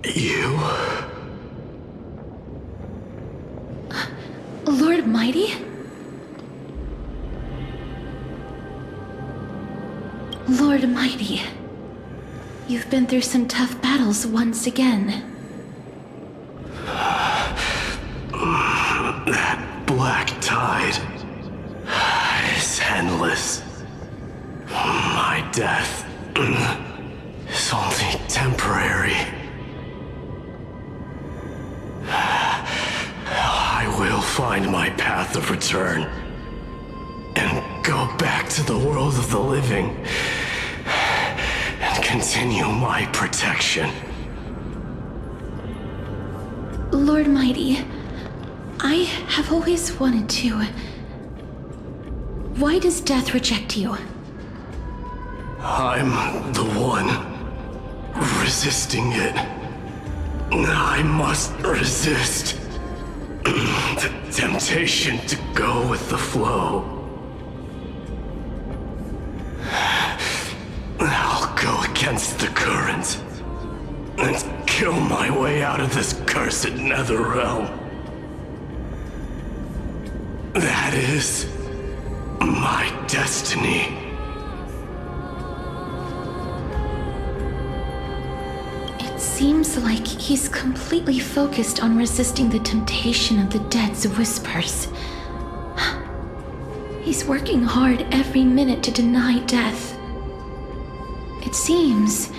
You? Lord Mydei? Lord Mydei, you've been through some tough battles once again. That black tide is endless. My death is only temporary. I will find my path of return and go back to the world of the living and continue my protection. Lord Mydei, I have always wanted to. Why does death reject you? I'm the one resisting it. I must resist the temptation to go with the flow. I'll go against the current and kill my way out of this cursed nether realm. That is my destiny. It seems like he's completely focused on resisting the temptation of the dead's whispers. He's working hard every minute to deny death. It seems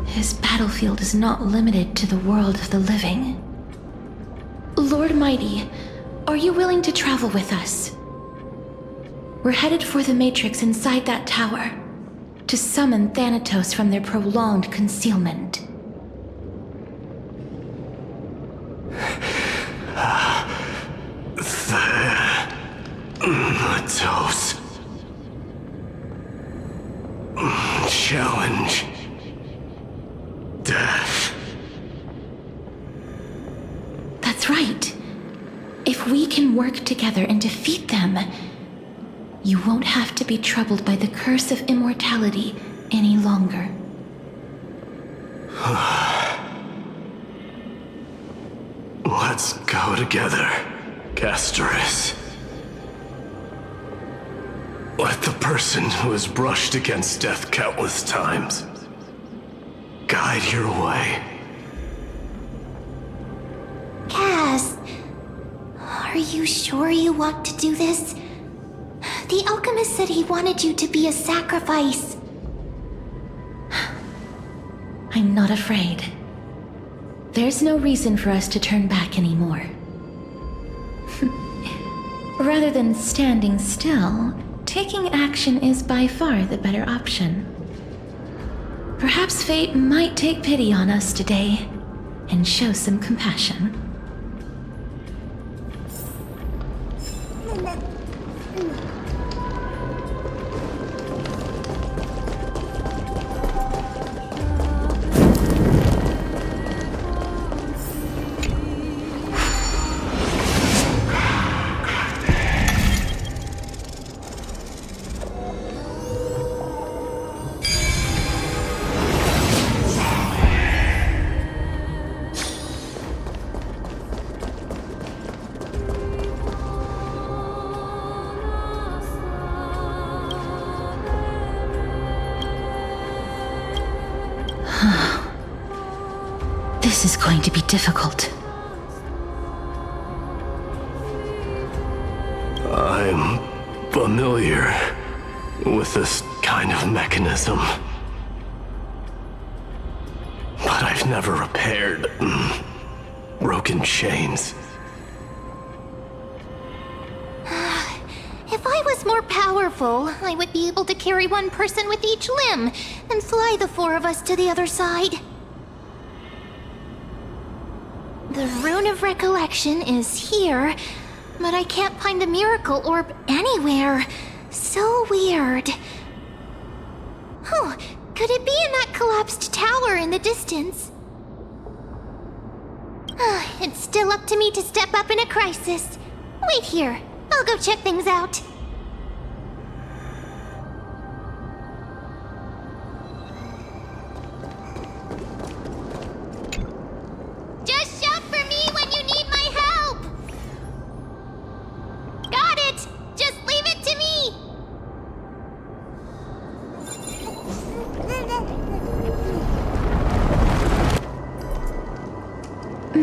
his battlefield is not limited to the world of the living. Lord Mydei, are you willing to travel with us? We're headed for the Matrix inside that tower, to summon Thanatos from their prolonged concealment. Thanatos. Challenge. Death. That's right. If we can work together and defeat them, you won't have to be troubled by the curse of immortality any longer. Let's go together, Castorice. Let the person who has brushed against death countless times guide your way. Cass, are you sure you want to do this? The alchemist said he wanted you to be a sacrifice. I'm not afraid. There's no reason for us to turn back anymore. Rather than standing still, taking action is by far the better option. Perhaps fate might take pity on us today and show some compassion. This is going to be difficult. I'm familiar with this kind of mechanism. But I've never repaired broken chains. If I was more powerful, I would be able to carry one person with each limb and fly the four of us to the other side. The Rune of Recollection is here, but I can't find the miracle orb anywhere. So weird. Oh, could it be in that collapsed tower in the distance? It's still up to me to step up in a crisis. Wait here. I'll go check things out.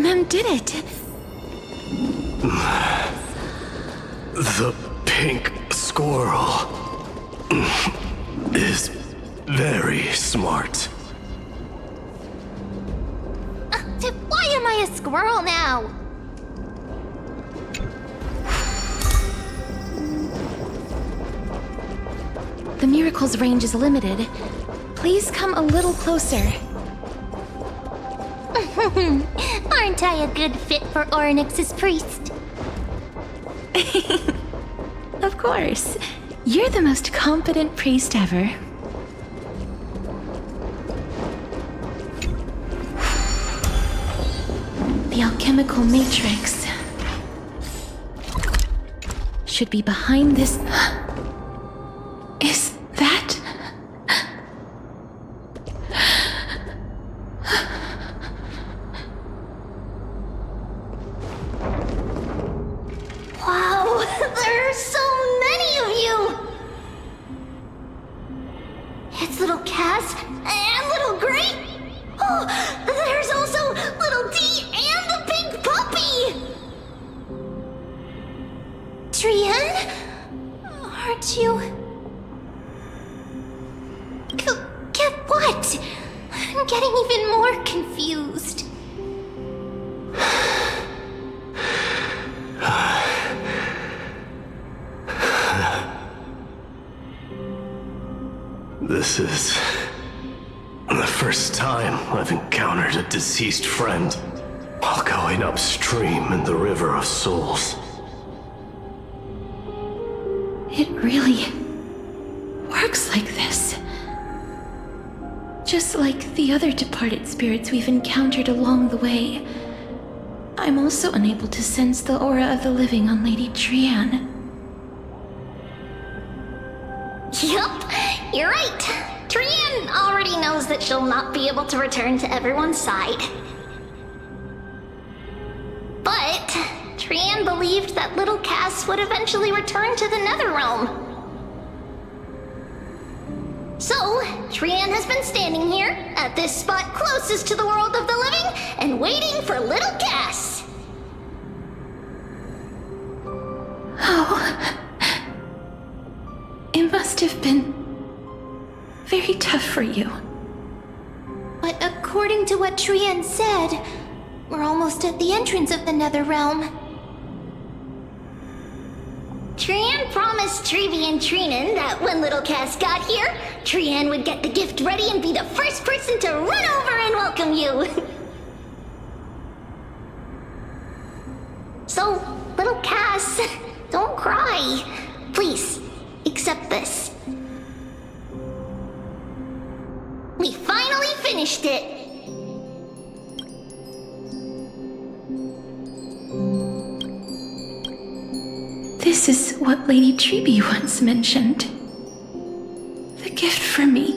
Mem did it. The pink squirrel is very smart. Why am I a squirrel now? The miracle's range is limited. Please come a little closer. Aren't I a good fit for Ornyx's priest? Of course. You're the most competent priest ever. The alchemical matrix should be behind this. Is that? Wow, there are so many of you! It's little Cass and little Grape. Oh, there's also little D and the pink puppy! Trianne? Aren't you... Get what? I'm getting even more confused. This is the first time I've encountered a deceased friend while going upstream in the River of Souls. It really works like this. Just like the other departed spirits we've encountered along the way, I'm also unable to sense the aura of the living on Lady Trianne. Yup, you're right. Trianne already knows that she'll not be able to return to everyone's side. But Trianne believed that little Cass would eventually return to the Netherrealm. So, Trianne has been standing here, at this spot closest to the world of the living, and waiting for little Cass. Oh. It must have been very tough for you. But according to what Trianne said, we're almost at the entrance of the Netherrealm. Trianne promised Trevi and Trinan that when little Cass got here, Trianne would get the gift ready and be the first person to run over and welcome you. So, little Cass, don't cry. Please, accept this. We finally finished it! This is what Lady Trebi once mentioned. The gift for me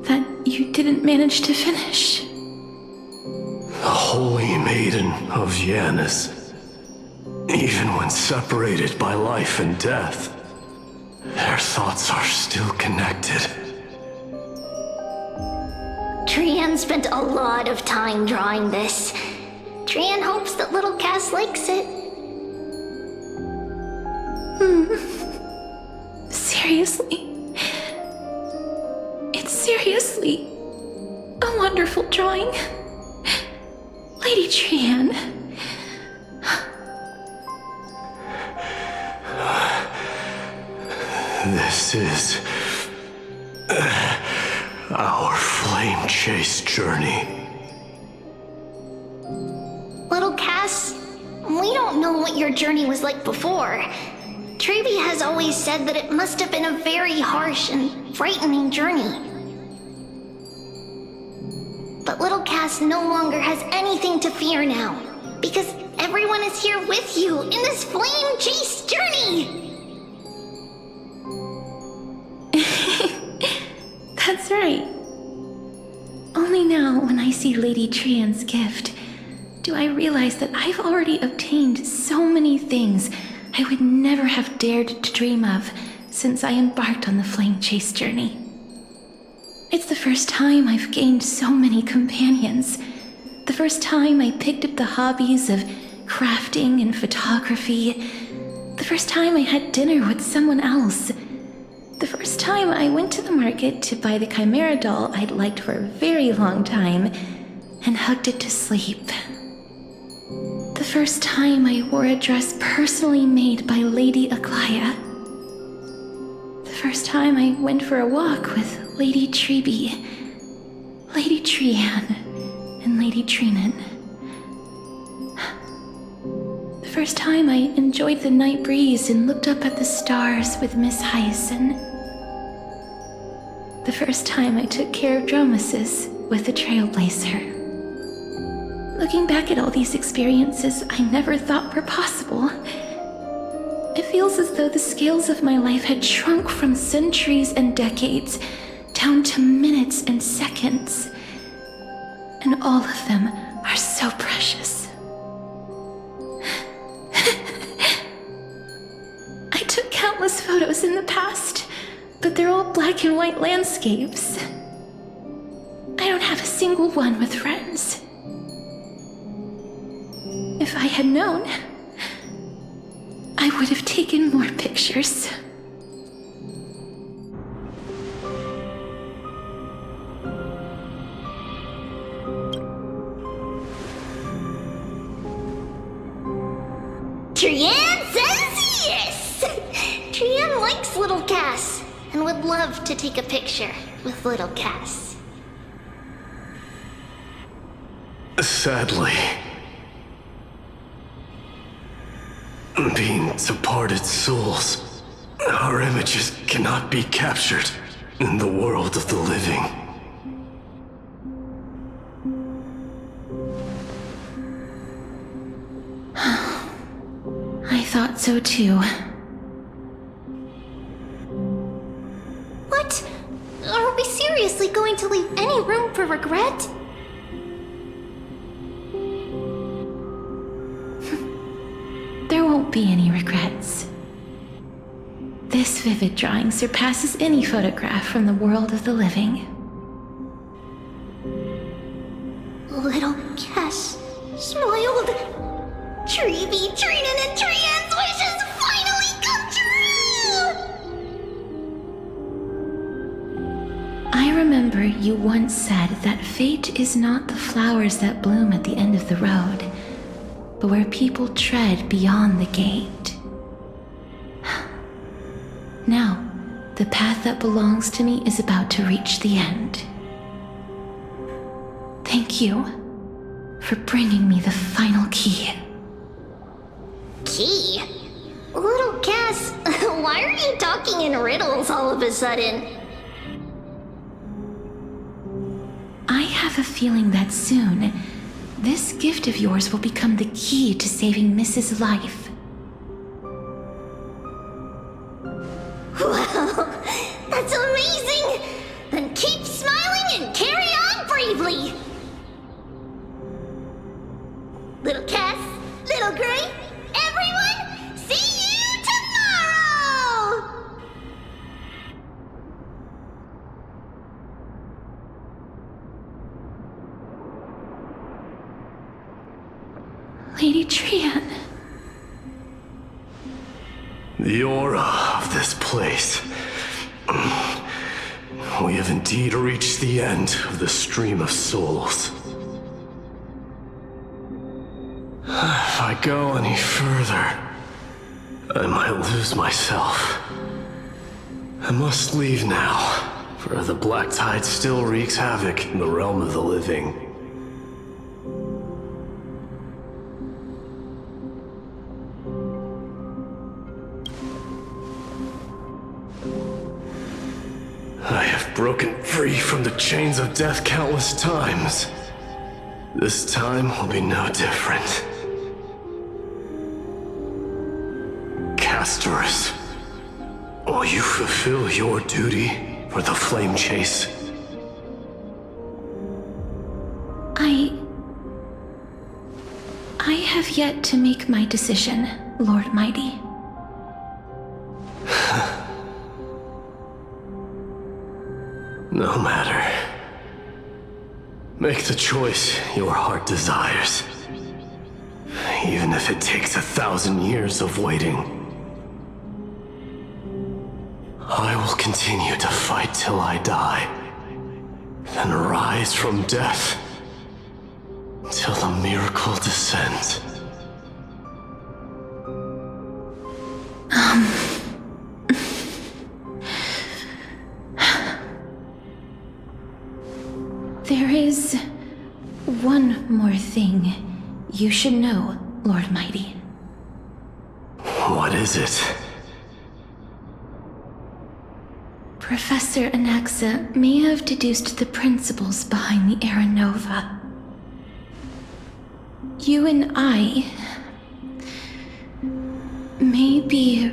that you didn't manage to finish. The Holy Maiden of Yanis. Even when separated by life and death, their thoughts are still connected. Trianne spent a lot of time drawing this. Trianne hopes that little Cass likes it. Seriously? It's seriously a wonderful drawing. Lady Trianne. This is our flame chase journey. Little Cass, we don't know what your journey was like before. Trevi has always said that it must have been a very harsh and frightening journey. But little Cass no longer has anything to fear now, because everyone is here with you in this flame chase journey! That's right. Only now, when I see Lady Trianne's gift, do I realize that I've already obtained so many things I would never have dared to dream of since I embarked on the flame chase journey. It's the first time I've gained so many companions, the first time I picked up the hobbies of crafting and photography. The first time I had dinner with someone else. The first time I went to the market to buy the Chimera doll I'd liked for a very long time and hugged it to sleep. The first time I wore a dress personally made by Lady Aglaea. The first time I went for a walk with Lady Treeby, Lady Trianne, and Lady Trianne. The first time I enjoyed the night breeze and looked up at the stars with Miss Hyacine. The first time I took care of Dromesis with the Trailblazer. Looking back at all these experiences I never thought were possible, it feels as though the scales of my life had shrunk from centuries and decades down to minutes and seconds. And all of them are so precious. I took countless photos in the past, but they're all black and white landscapes. I don't have a single one with friends. If I had known, I would have taken more pictures. Trianne says yes! Trianne likes little Cass and would love to take a picture with little Cass. Sadly, being departed souls, our images cannot be captured in the world of the living. I thought so too. What? Are we seriously going to leave any room for regret? There won't be any regrets. This vivid drawing surpasses any photograph from the world of the living. Little Cass smiled. Treeby, Trianne, and Trianne's wishes finally come true! I remember you once said that fate is not the flowers that bloom at the end of the road, but where people tread beyond the gate. Now, the path that belongs to me is about to reach the end. Thank you for bringing me the final key. Key? Little Cass, why are you talking in riddles all of a sudden? I have a feeling that soon, this gift of yours will become the key to saving Mrs. Life. Wow, that's amazing! Then keep smiling and carry on bravely! Little Cass, Little Gray, everyone, see you tomorrow! Lady Trianne. The aura of this place. We have indeed reached the end of the stream of souls. If I go any further, I might lose myself. I must leave now, for the black tide still wreaks havoc in the realm of the living. I have broken free from the chains of death countless times. This time will be no different. Castorice, will you fulfill your duty for the flame chase? I have yet to make my decision, Lord Mydei. No matter. Make the choice your heart desires. Even if it takes 1,000 years of waiting. I will continue to fight till I die. Then rise from death. Till the miracle descends. There is one more thing you should know, Lord Mydei. What is it? Professor Anaxa may have deduced the principles behind the Era Nova. You and I may be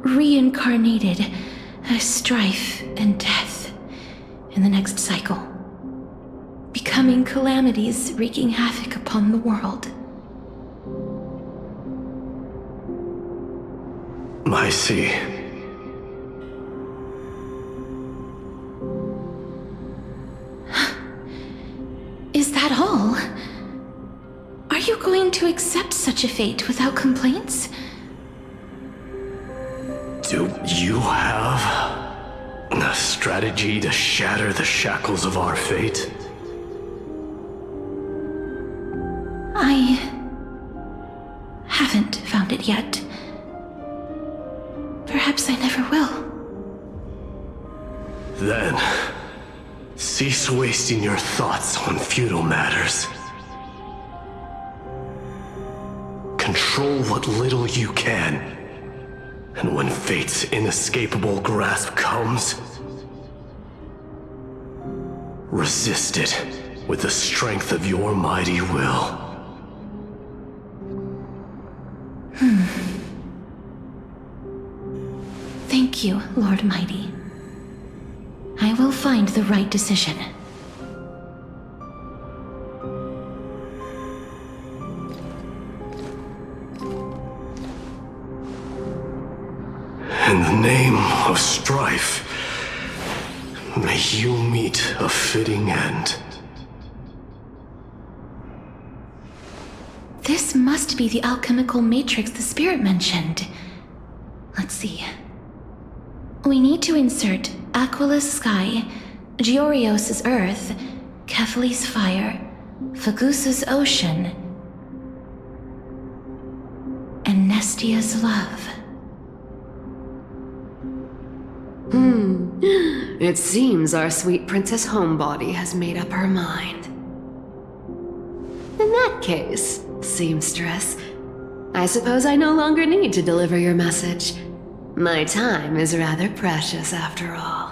reincarnated as strife and death in the next cycle, becoming calamities wreaking havoc upon the world. I see. Is that all? Are you going to accept such a fate without complaints? Do you have a strategy to shatter the shackles of our fate? I haven't found it yet. Perhaps I never will. Then, cease wasting your thoughts on futile matters. Control what little you can, and when fate's inescapable grasp comes, resist it with the strength of your mighty will. Thank you, Lord Mydei. I will find the right decision. In the name of strife, may you meet a fitting end. This must be the alchemical matrix the spirit mentioned. Let's see. We need to insert Aquila's sky, Giorios' earth, Kefali's fire, Fagusa's ocean, and Nestia's love. It seems our sweet Princess Homebody has made up her mind. In that case, seamstress, I suppose I no longer need to deliver your message. My time is rather precious after all.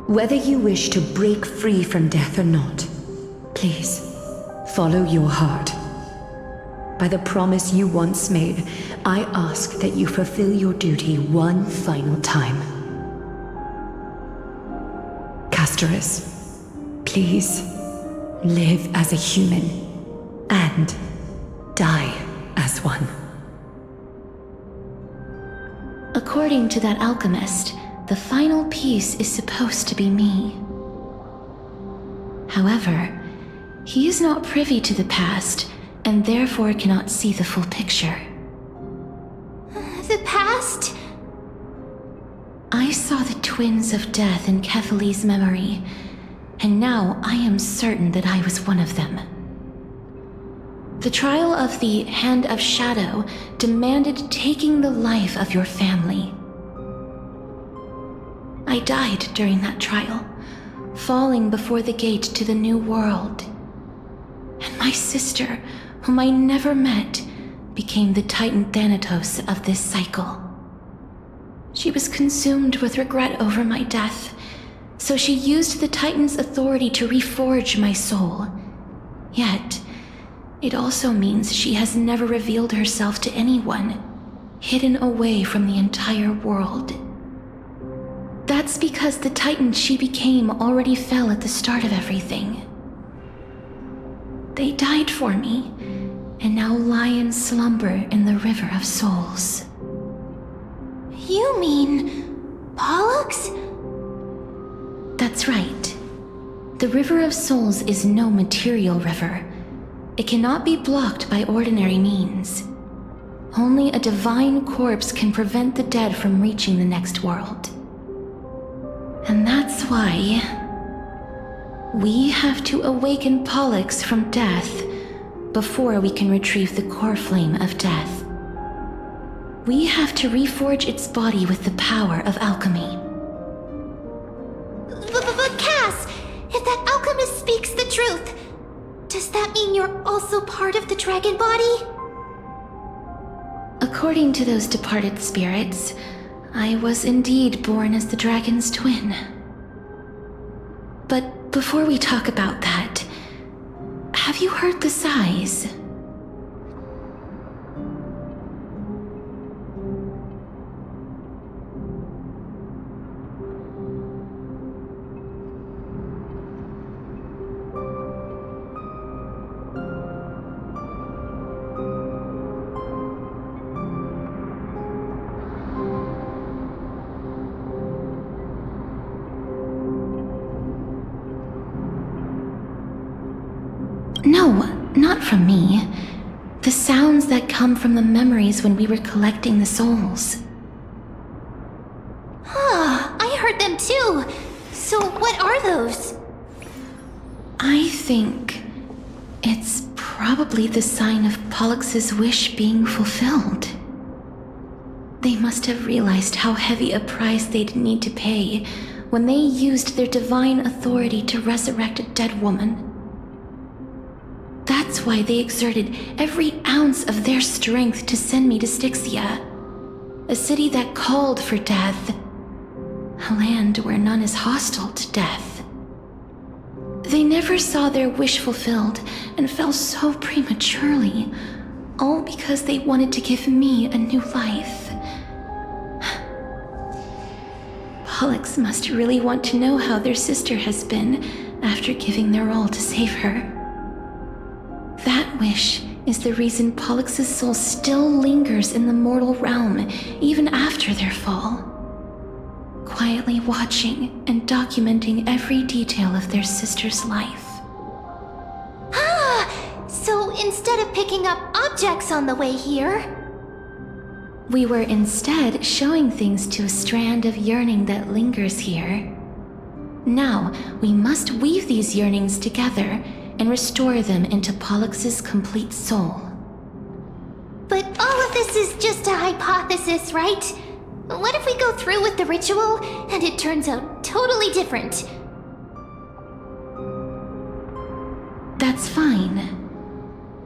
Whether you wish to break free from death or not, please, follow your heart. By the promise you once made, I ask that you fulfill your duty one final time. Castorice, please, live as a human, and die as one. According to that alchemist, the final piece is supposed to be me. However, he is not privy to the past, and therefore cannot see the full picture. The past? I saw the twins of death in Kefali's memory, and now I am certain that I was one of them. The trial of the Hand of Shadow demanded taking the life of your family. I died during that trial, falling before the gate to the new world. And my sister, whom I never met, became the Titan Thanatos of this cycle. She was consumed with regret over my death, so she used the Titan's authority to reforge my soul. Yet, it also means she has never revealed herself to anyone, hidden away from the entire world. That's because the Titan she became already fell at the start of everything. They died for me, and now lie in slumber in the River of Souls. You mean Pollux? That's right. The River of Souls is no material river. It cannot be blocked by ordinary means. Only a divine corpse can prevent the dead from reaching the next world. And that's why we have to awaken Pollux from death before we can retrieve the core flame of death. We have to reforge its body with the power of alchemy. But Cass, if that alchemist speaks the truth, does that mean you're also part of the dragon body? According to those departed spirits, I was indeed born as the dragon's twin. But before we talk about that, have you heard the sighs? No, not from me. The sounds that come from the memories when we were collecting the souls. I heard them too. So what are those? I think it's probably the sign of Pollux's wish being fulfilled. They must have realized how heavy a price they'd need to pay when they used their divine authority to resurrect a dead woman. That's why they exerted every ounce of their strength to send me to Styxia, a city that called for death, a land where none is hostile to death. They never saw their wish fulfilled and fell so prematurely, all because they wanted to give me a new life. Pollux must really want to know how their sister has been after giving their all to save her. That wish is the reason Pollux's soul still lingers in the mortal realm even after their fall, quietly watching and documenting every detail of their sister's life. So instead of picking up objects on the way here, we were instead showing things to a strand of yearning that lingers here. Now, we must weave these yearnings together and restore them into Pollux's complete soul. but all of this is just a hypothesis, right? What if we go through with the ritual and it turns out totally different? That's fine.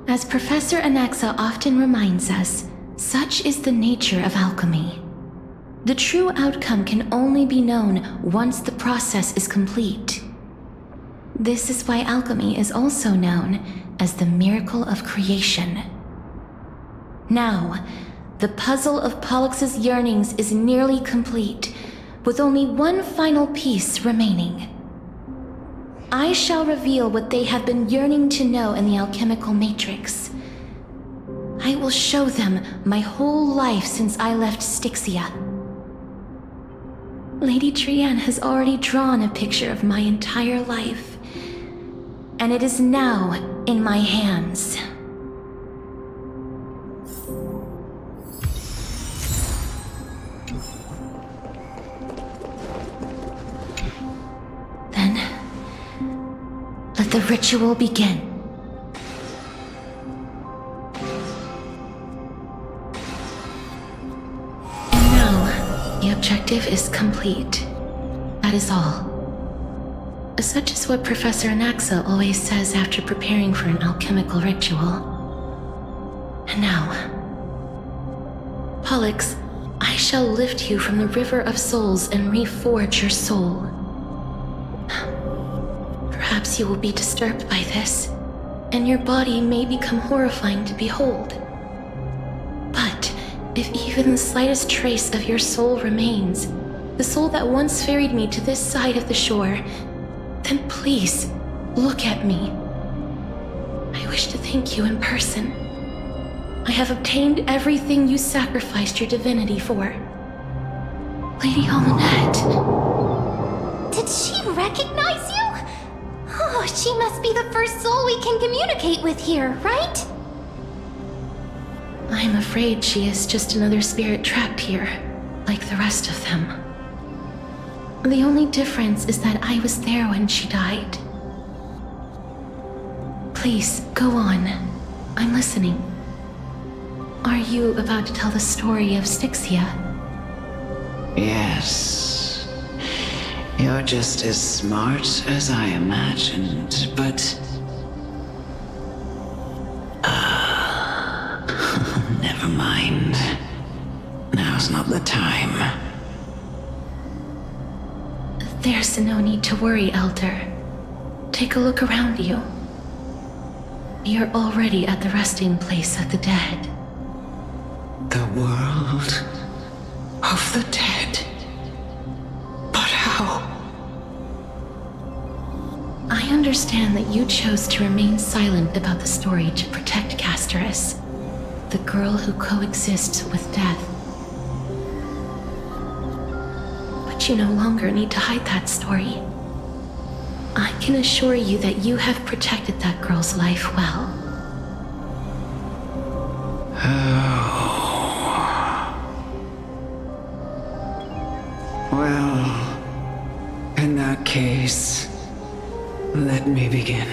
As Professor Anaxa often reminds us, such is the nature of alchemy. The true outcome can only be known once the process is complete. This is why alchemy is also known as the miracle of creation. Now, the puzzle of Pollux's yearnings is nearly complete, with only one final piece remaining. I shall reveal what they have been yearning to know in the alchemical matrix. I will show them my whole life since I left Styxia. Lady Trianne has already drawn a picture of my entire life, and it is now in my hands. Then, let the ritual begin. And now, the objective is complete. That is all. Such is what Professor Anaxa always says after preparing for an alchemical ritual. And now, Pollux, I shall lift you from the River of Souls and reforge your soul. Perhaps you will be disturbed by this, and your body may become horrifying to behold. But if even the slightest trace of your soul remains, the soul that once ferried me to this side of the shore, then please, look at me. I wish to thank you in person. I have obtained everything you sacrificed your divinity for. Lady Almanette. Did she recognize you? Oh, she must be the first soul we can communicate with here, right? I'm afraid she is just another spirit trapped here, like the rest of them. The only difference is that I was there when she died. Please, go on. I'm listening. Are you about to tell the story of Styxia? Yes. You're just as smart as I imagined, but... never mind. Now's not the time. There's no need to worry, Elder. Take a look around you. You're already at the resting place of the dead. The world of the dead? But how? I understand that you chose to remain silent about the story to protect Castorice, the girl who coexists with death. But you no longer need to hide that story. I can assure you that you have protected that girl's life well. Well, in that case, let me begin.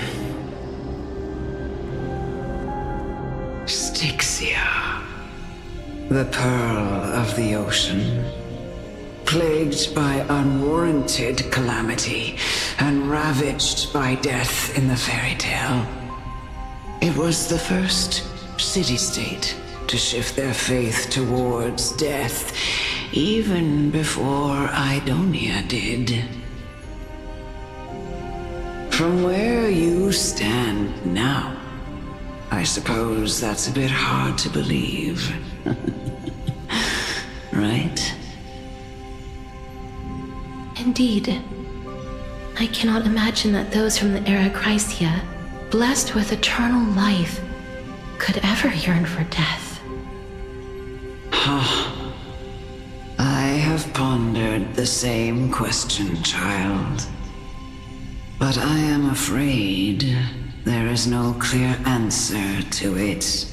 Styxia, the pearl of the ocean, plagued by unwarranted calamity and ravaged by death in the fairy tale. It was the first city-state to shift their faith towards death, even before Idonia did. From where you stand now, I suppose that's a bit hard to believe. Right? Indeed. I cannot imagine that those from the Era Chrysia, blessed with eternal life, could ever yearn for death. I have pondered the same question, child. But I am afraid there is no clear answer to it.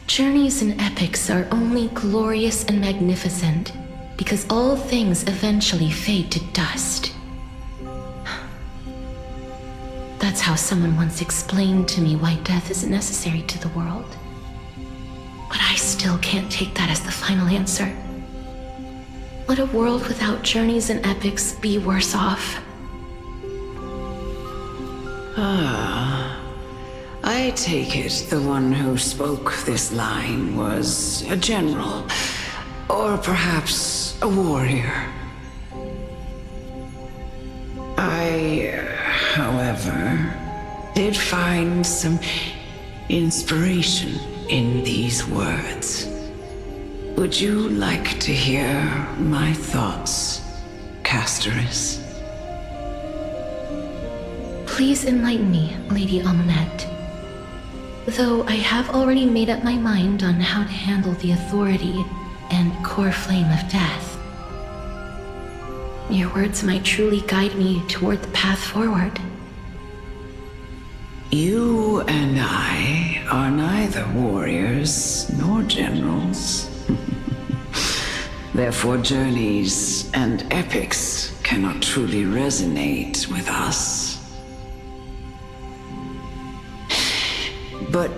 Journeys and epics are only glorious and magnificent because all things eventually fade to dust. That's how someone once explained to me why death is necessary to the world. But I still can't take that as the final answer. Would a world without journeys and epics be worse off? I take it the one who spoke this line was a general, or perhaps a warrior. I, however, did find some inspiration in these words. Would you like to hear my thoughts, Castorice? Please enlighten me, Lady Amunet. Though I have already made up my mind on how to handle the authority and core flame of death. Your words might truly guide me toward the path forward. You and I are neither warriors nor generals. Therefore, journeys and epics cannot truly resonate with us. But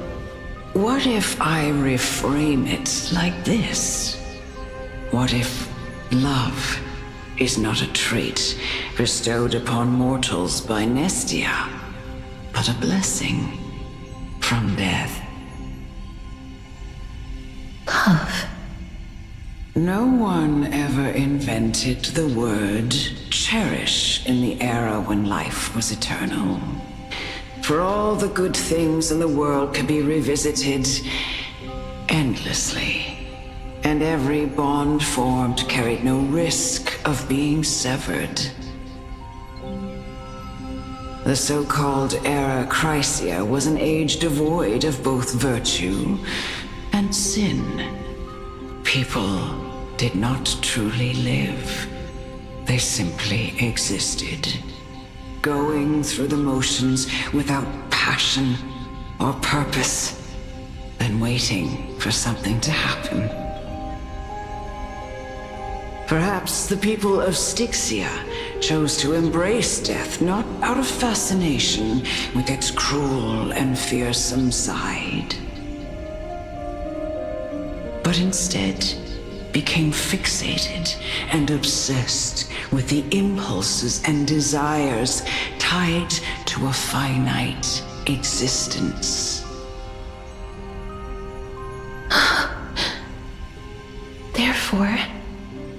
what if I reframe it like this? What if love is not a trait bestowed upon mortals by Nestia, but a blessing from death? Love. No one ever invented the word cherish in the era when life was eternal. For all the good things in the world could be revisited endlessly, and every bond formed carried no risk of being severed. The so-called Era Chrysia was an age devoid of both virtue and sin. People did not truly live. They simply existed. going through the motions without passion or purpose, than waiting for something to happen. Perhaps the people of Styxia chose to embrace death not out of fascination with its cruel and fearsome side, but instead became fixated and obsessed with the impulses and desires tied to a finite existence. Therefore,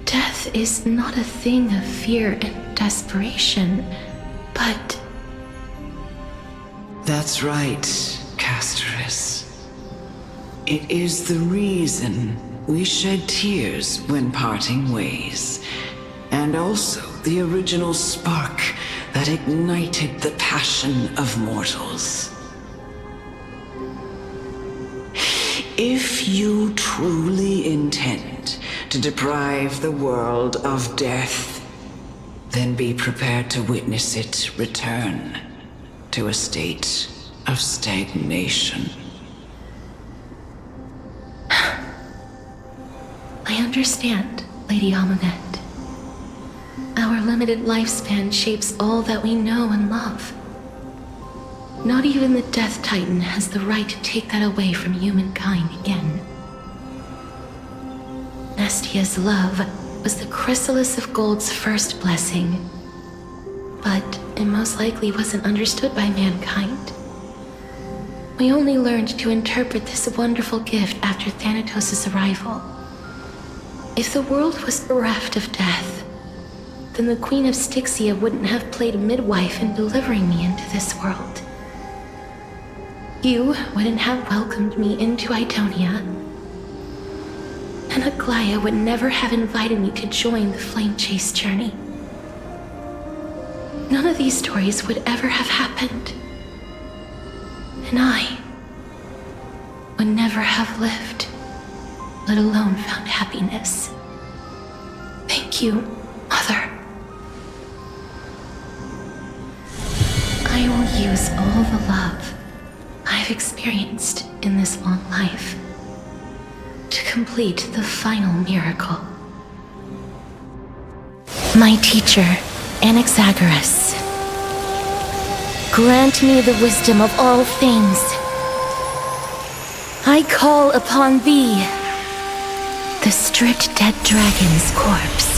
death is not a thing of fear and desperation, but... That's right, Castorice. It is the reason we shed tears when parting ways, and also the original spark that ignited the passion of mortals. If you truly intend to deprive the world of death, then be prepared to witness it return to a state of stagnation. I understand, Lady Amunet. Our limited lifespan shapes all that we know and love. Not even the Death Titan has the right to take that away from humankind again. Nestia's love was the chrysalis of Gold's first blessing, but it most likely wasn't understood by mankind. We only learned to interpret this wonderful gift after Thanatos' arrival. If the world was bereft of death, then the Queen of Styxia wouldn't have played a midwife in delivering me into this world. You wouldn't have welcomed me into Idonia, and Aglaea would never have invited me to join the Flame Chase journey. None of these stories would ever have happened, and I would never have lived, let alone found happiness. Thank you, Mother. I will use all the love I've experienced in this long life to complete the final miracle. My teacher, Anaxagoras, grant me the wisdom of all things. I call upon thee, the stripped dead dragon's corpse.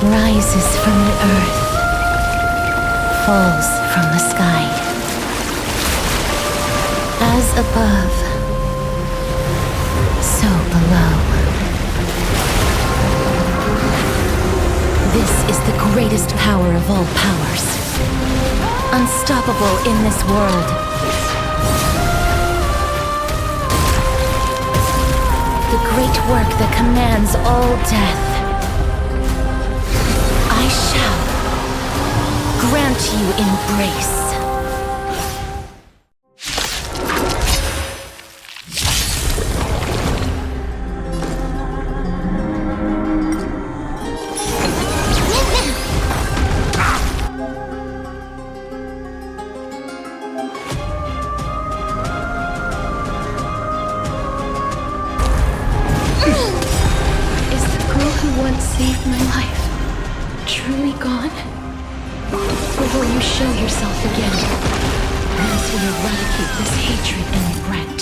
Rises from the earth, falls from the sky. As above, so below. This is the greatest power of all powers, unstoppable in this world. The great work that commands all death. I shall grant you embrace. Is the girl who once saved my life truly gone? Or will you show yourself again? Once we eradicate this hatred and regret.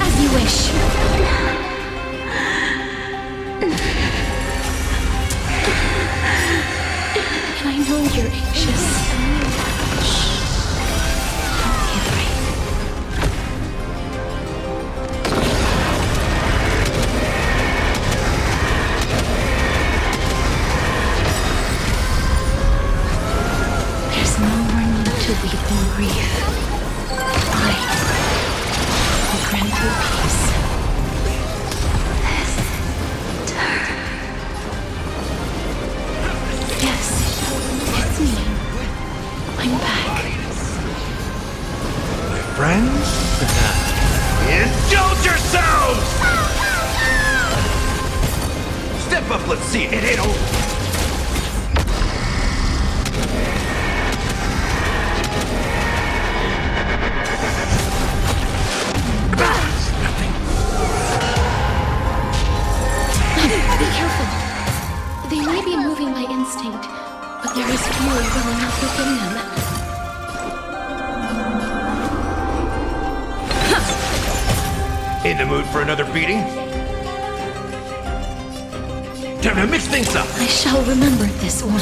As you wish. And I know you're anxious. Shh. Don't be afraid. To weep in grief. I will grant you peace. Yes, it's me. I'm back. friends? Indulge yourselves! Step up, let's see it. It ain't over. Be careful. They may be moving by instinct, but there is fuel welling up within them. In the mood for another beating? Time to mix things up! I shall remember this one.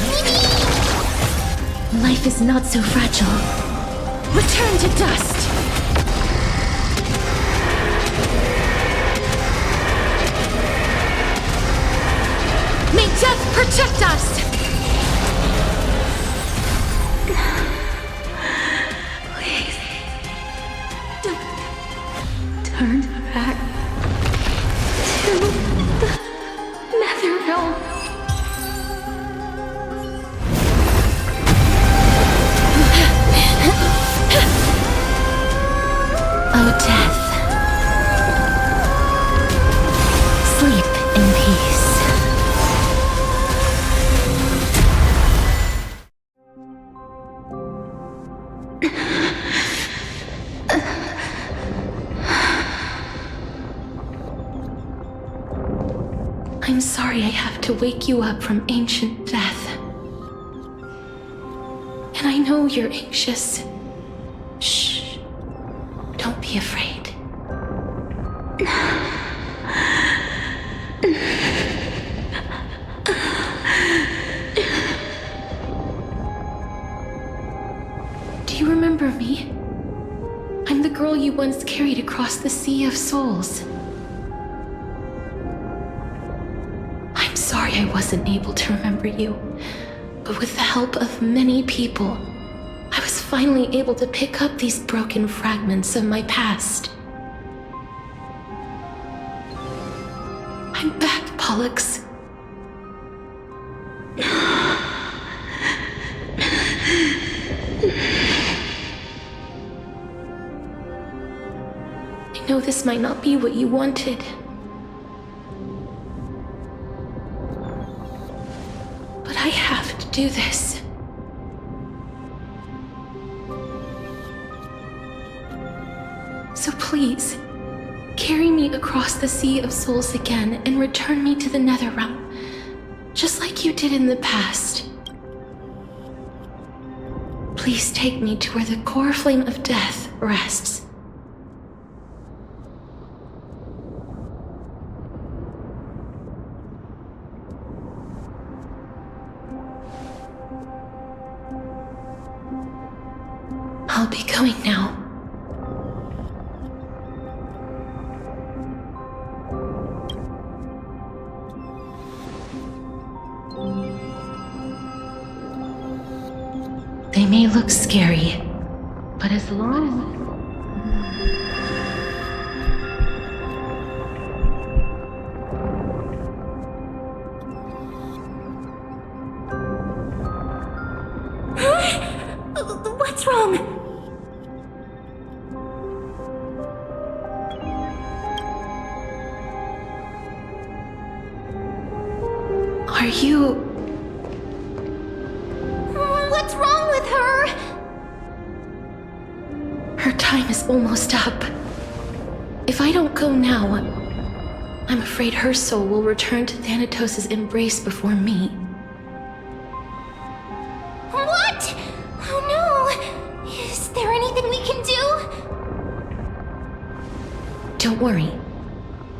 Life is not so fragile. Return to dust! May death protect us! Please. Don't turn back to the Nether realm. Oh, death. Sleep in peace. I'm sorry I have to wake you up from ancient death. And I know you're anxious. Shh. Don't be afraid. Do you remember me? I'm the girl you once carried across the Sea of Souls. I'm sorry I wasn't able to remember you, but with the help of many people, I was finally able to pick up these broken fragments of my past. I'm back, Pollux. I know this might not be what you wanted. But I have to do this. So please, carry me across the Sea of Souls again and return me to the Nether realm, just like you did in the past. Please take me to where the core flame of death rests. I'll be going now. They may look scary, but as long as... What's wrong? Are you... What's wrong with her? Her time is almost up. If I don't go now, I'm afraid her soul will return to Thanatos' embrace before me. What? Oh no! Is there anything we can do? Don't worry.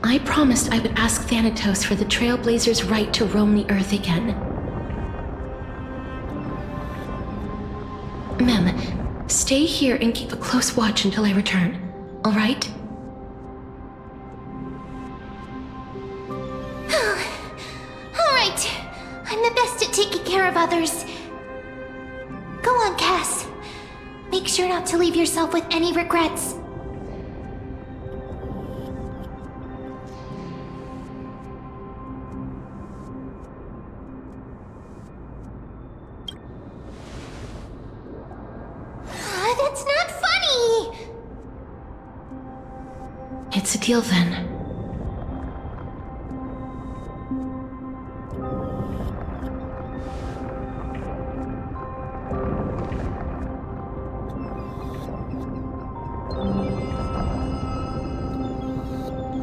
I promised I would ask Thanatos for the Trailblazers' right to roam the Earth again. Mem, stay here and keep a close watch until I return, all right? All right. I'm the best at taking care of others. Go on, Cass. Make sure not to leave yourself with any regrets. That's not funny! What's the deal then?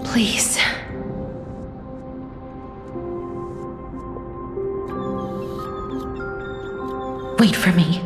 Please. Wait for me.